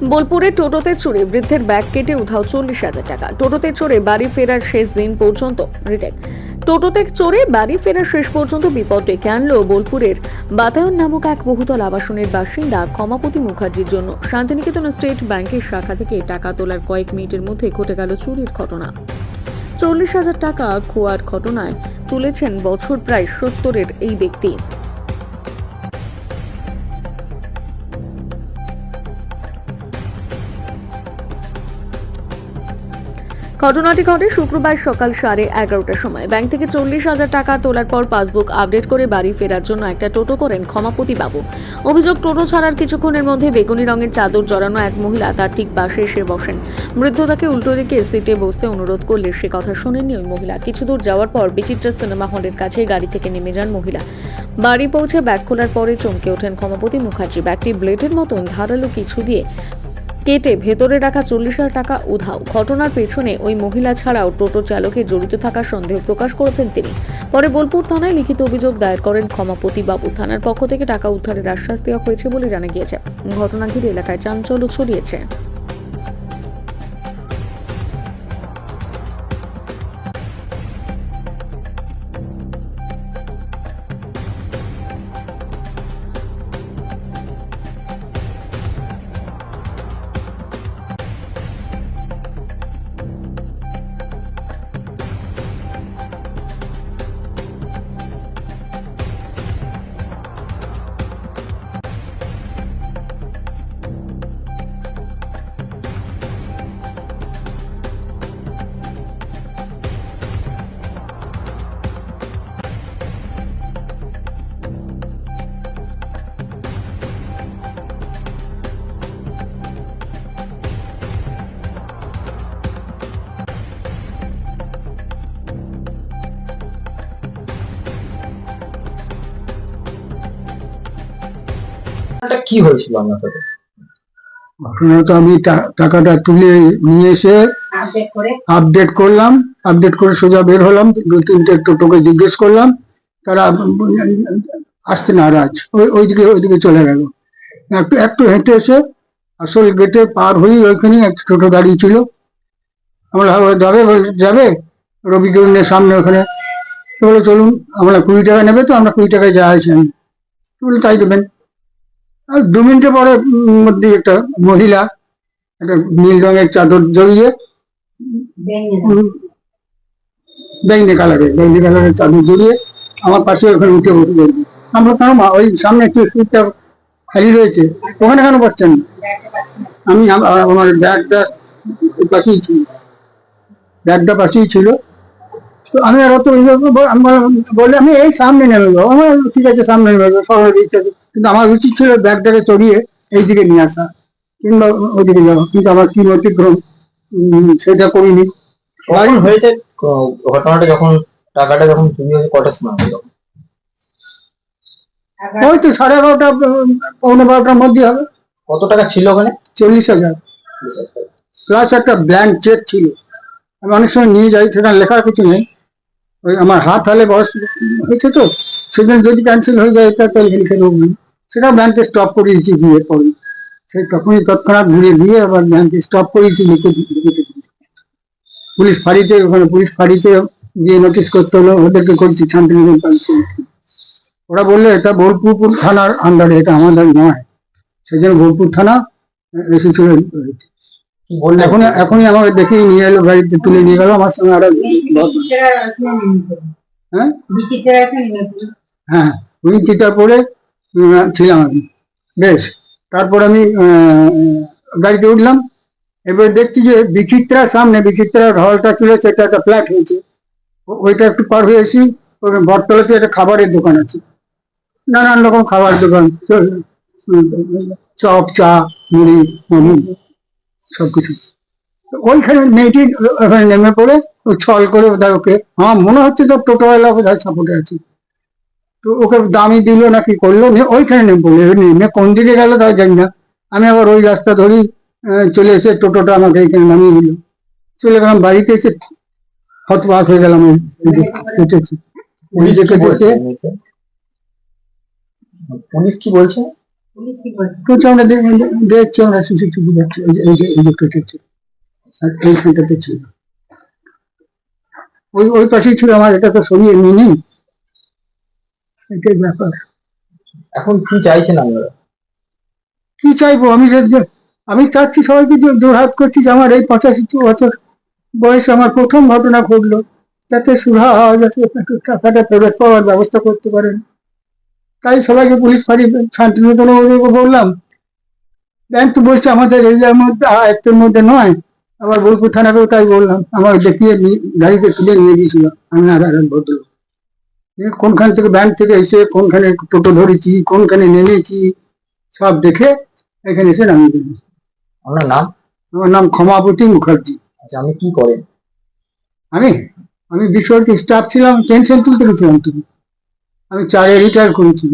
বোলপুরে টোটোতে চড়ে বৃদ্ধের ব্যাগ কেটে উধাও 40,000 টাকা। টোটোতে চড়ে বাড়ি ফেরার শেষ দিন পর্যন্ত রিটেক। টোটোতে চড়ে বাড়ি ফেরার শেষ পর্যন্ত বিপদ ডেকে আনলো বোলপুরের বাতায়ন নামক এক বহুতল আবাসনের বাসিন্দা ক্ষমাপতি মুখার্জির জন্য। শান্তিনিকেতন স্টেট ব্যাংকের শাখা থেকে টাকা তোলার কয়েক মিনিটের মধ্যে ঘটে গেল চুরির ঘটনা। 40,000 টাকা খোয়ার ঘটনায় তুলেছেন বছর প্রায় 70-এর এই ব্যক্তি। ঘটনাটি ঘটে শুক্রবার সকাল 11:30টার সময়। ব্যাংক থেকে 40,000 টাকা তোলার পর পাসবুক আপডেট করে বাড়ি ফেরার জন্য একটা টোটো করেন ক্ষমাপতি বাবু। অভিযোগ, টোটো ছাড়ার কিছুক্ষণের মধ্যে বেগুনি রঙের চাদর জড়ানো এক মহিলা তার ঠিক পাশে এসে বসেন। বৃদ্ধ তাকে উল্টো দিকে সিটে বসতে অনুরোধ করলে সে কথা শোনেননি ওই মহিলা। কিছু দূর যাওয়ার পর বিচিত্রা সিনেমা হলের কাছে গাড়ি থেকে নেমে যান মহিলা। বাড়ি পৌঁছে ব্যাগ খোলার পরে চমকে ওঠেন ক্ষমাপতি মুখার্জি। ব্যাগটি ব্লেডের মতন ধারালো কিছু দিয়ে কেটে ভেতরে রাখা 40,000 টাকা উধাও। ঘটনার পেছনে ওই মহিলা ছাড়াও টোটো চালকের জড়িত থাকার সন্দেহ প্রকাশ করেছেন তিনি। পরে বোলপুর থানায় লিখিত অভিযোগ দায়ের করেন ক্ষমাপতি বাবু। থানার পক্ষ থেকে টাকা উদ্ধারের আশ্বাস দেওয়া হয়েছে বলে জানা গিয়েছে। ঘটনা ঘিরে এলাকায় চাঞ্চল্য ছড়িয়েছে। কি হয়েছিল আপনার সাথে? ঘটনাটা আমি টাকাটা তুলে নিয়ে এসে আপডেট করলাম। আপডেট করে সোজা বের হলাম। দু তিনটে টোটোকে জিজ্ঞেস করলাম, তারা আসতে নারাজ। ওইদিকে চলে গেল। একটু একটু হেঁটে এসে আসল গেটে পার হয়ে ওইখানে একটা টোটো দাঁড়িয়ে ছিল। আমরা যাবে যাবে রবিকুণ্ডের সামনে ওখানে। তো বলে চলুন, আমরা 20 টাকা নেবে, তো আমরা 20 টাকায় যাওয়া আছে। আমি বলে তাই দেবেন। আর 2 মিনিটের পরে মধ্যে একটা মহিলা একটা নীল রঙের চাদর জড়িয়ে, বেঙ্গি কালারের চাদর জড়িয়ে আমার পাশে ওখানে উঠে বসে রয়েছে। আমরা কেন ওই সামনে একটু সিটটা খালি রয়েছে, ওখানে কেন বসছেন? আমি আমার ব্যাগটা পাশেই ছিল, ব্যাগটা পাশেই ছিল। তো আমি আর অত বলে আমি এই সামনে নেমে যাবো। আমার ঠিক আছে, সামনে নেমে যাবো, সবাই ইচ্ছা। কিন্তু আমার উচিত ছিল ব্যাগটাকে চড়িয়ে এইদিকে নিয়ে আসা কিংবা ওইদিকে যাওয়া, কিন্তু আমার কি অতিক্রম সেটা করিনি। কখন হয়েছে ঘটনাটা? যখন টাকাটা যখন চুরি হয়েছে কটার সময় হলো? ওই তো 11:30 পৌনে 12টার মধ্যে হবে। কত টাকা ছিল ওখানে? 40,000 প্লাস একটা ব্ল্যাঙ্ক চেক ছিল। আমি অনেক সময় নিয়ে যাই, সেখানে লেখা কিছু নেই। ওই আমার হাত হালে বয়স হয়েছে, তো সেদিন যদি ক্যান্সেল হয়ে যায় এটা তো লিখে দেবো। সেটা ব্যাংকে স্টপ করিয়েছি গিয়ে পরে। সেই তখনই তৎক্ষণাৎ ঘুরে গিয়ে আবার ব্যাংকে স্টপ করিয়েছি, লিখে পুলিশ ফাঁড়িতে, ওখানে পুলিশ ফাঁড়িতে গিয়ে নোটিশ করতে হলো। ওদেরকে করছি শান্তিনিকেতন। ওরা বললো এটা বোলপুর থানার আন্ডারে, এটা আমাদের নয়। সেই জন্য বোলপুর থানা এসেছিল। কি বললেন? এখনই আমাকে দেখেই নিয়ে এলো, গাড়িতে তুলে নিয়ে গেল। আমার সঙ্গে আরো হ্যাঁ উইন্টিটা পরে ছিলাম আমি। বেশ, তারপর আমি গাড়িতে উঠলাম। এবার দেখছি যে বিচিত্রার সামনে, বিচিত্রার হলটা ছিল, সেটা একটা ফ্ল্যাট হয়েছে। ওইটা একটু পার হয়ে এসি, বটতলাতে একটা খাবারের দোকান আছে, নানান রকম খাবার দোকান, চপ, চা, মুড়ি, মোমো, সবকিছু। ওইখানে মেয়েটি ওখানে নেমে পড়ে ও ছল করে বোধহয় ওকে, আমার মনে হচ্ছে তো টোটোওয়ালা বোধহয় সাপোর্টে আছে। তো ওকে দামি দিল না কি করলো, ওইখানে নেমে পড়লো। নেমে কোন দিকে গেল তাই জানি না। আমি আবার ওই রাস্তা ধরেই চলে এসে টোটোটা আমাকে এখানে নামিয়ে দিল। চলে গেলাম বাড়িতে। এসে হতবাক হয়ে গেলাম। পুলিশ কি বলছে? বলছি আমরা দেখছি, আমরা সিসিটিভি দেখছি, এই যে কেটেছে, আর এইখানটাতে ছিল, ওই পাশেই ছিল আমার, এটা তো সরিয়ে নিয়ে এটাই ব্যাপার। এখন কি চাইছেন আপনারা? কি চাইবো আমি, আমি চাচ্ছি সবাইকে জোরহাত করছি যে আমার এই 85 বছর বয়সে আমার প্রথম ঘটনা ঘটলো, যাতে সুরাহা হয়, যাতে একটু টাকাটা ফেরত পাওয়ার ব্যবস্থা করতে পারেন। তাই সবাইকে পুলিশ ফাঁড়ি শান্তিনিকেতন বললাম, ব্যাংক তো বলছে আমাদের এরিয়ার মধ্যে, আয়ত্তের মধ্যে নয়। আবার বোলপুর থানাকেও তাই বললাম, আমার দেখিয়ে গাড়িতে তুলে নিয়ে গিয়েছিল আমি আর এক ভদ্রলোক। কোনখান থেকে ব্যাংক থেকে এসে কোনখানে টোটো ধরেছি, কোনখানে নেমেছি, সব দেখে এখানে এসে নামিয়ে দিয়েছি। আপনার নাম? আমার নাম ক্ষমাপতি মুখার্জি। আচ্ছা, আপনি কি করেন? আমি বিশ্বভারতী স্টাফ ছিলাম, পেনশন তুলতে গেছিলাম তুমি। আমি 4-এ রিটায়ার করেছি।